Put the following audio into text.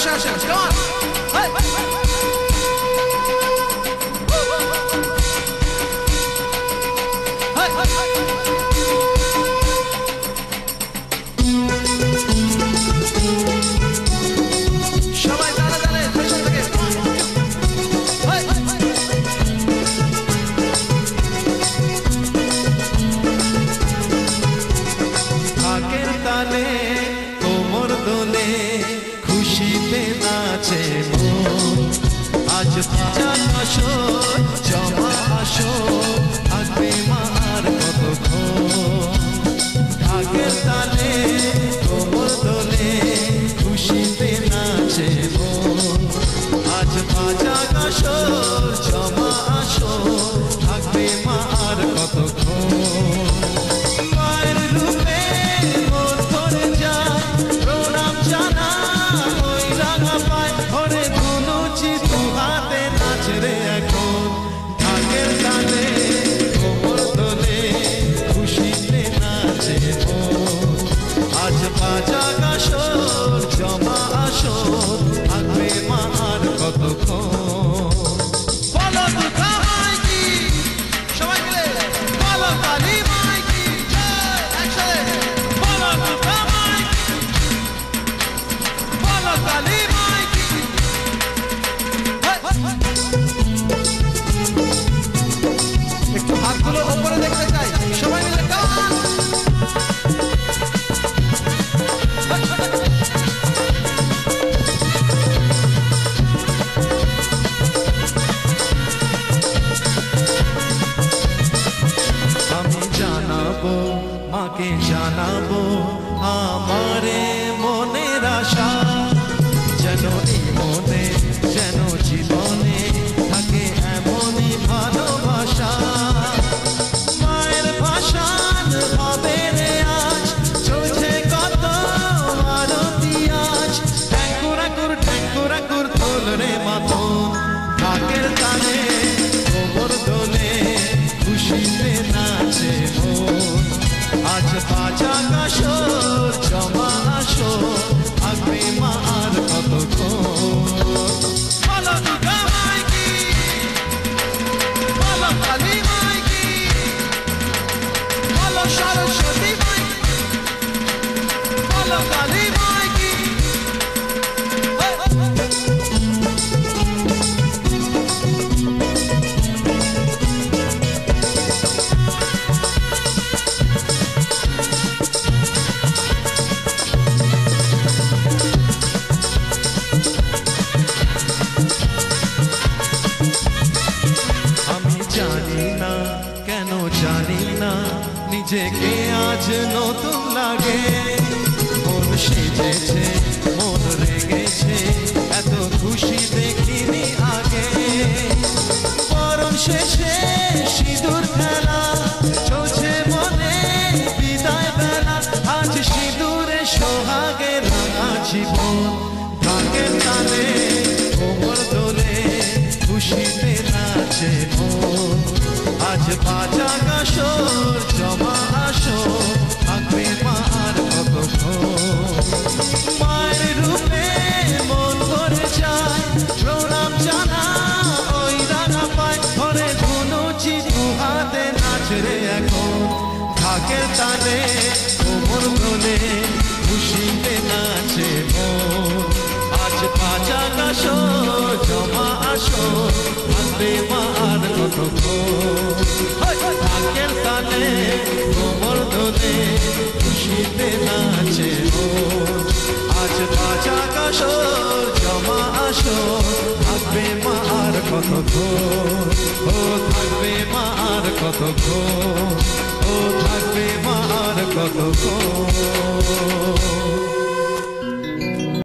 বসে আসেন, come on. Hey. সবাই দাঁড়া দাঁড়া পেছন থেকে ঢাকের তালে কোমর দোলে খুশিতে নাচে মন আজ ভাজা আসর জমা আসর থাকবে মার কতক্ষণ ঢাকের তালে কোমর দোলে খুশিতে নাচে মন আজ ভাজা আসর জমা আসর থাকবে মার কতক্ষণ বাজা আসর জমা আসর থাকবে মার কতক্ষণ বলো দুর্গা মাই কি সবাই মিলে বলো কালী মাই কি একসাথে বলো দুর্গা মাই কি বলো কালী মাই কি একটু হাতগুলো উপরে দেখতে চাই সবাই মিলে গান মাকে জানাবো আমারে মনের আশা যেন এই মনে যেন জীবনে থাকে এমনই ভালোবাসা মায়ের ভাষান হবে রে আজ চলছে কত আরতি আজ ট্যাঙ্কুরাকুর তোল রে মাতন ঢাকের তালে কোমর দোলে খুশিতে নাচে মন আজ বাজা আসর জমা আসর থাকবে মার কতক্ষণ বলো দুর্গা মাই কি বলো কালী মাই কি বলো সরস্বতী মাই বলো কালী মাই কি কেন জানি না নিজেকে আজ নতুন লাগে মন সেজেছে মন রেগেছে এত খুশি দেখিনি আগে বরণ শেষে সিঁদুর খেলা চলছে মনে বিদায় বেলা আজ সিঁদুরে সোহাগে রাঙা জীবন ঢাকের তালে কোমর দোলে খুশিতে নাচে মন আজ বাজা আসর জমা আসর থাকবে মার কতক্ষণ মায়ের রূপে মন ভরে যায় প্রণাম জানা ওই রাঙা পায় ঘরে ধুনুচি দু হাতে নাচরে এখন ঢাকের তালে কোমর দোলে খুশিতে নাচে মন আজ বাজা আসর জমা আসর থাকবে মার কতক্ষণ ঢাকের তালে কোমর দোলে খুশিতে নাচে মন আজ বাজা আসর জমা আসর থাকবে মার কতক্ষণ ও থাকবে মার কতক্ষণ ও থাকবে মার কতক্ষণ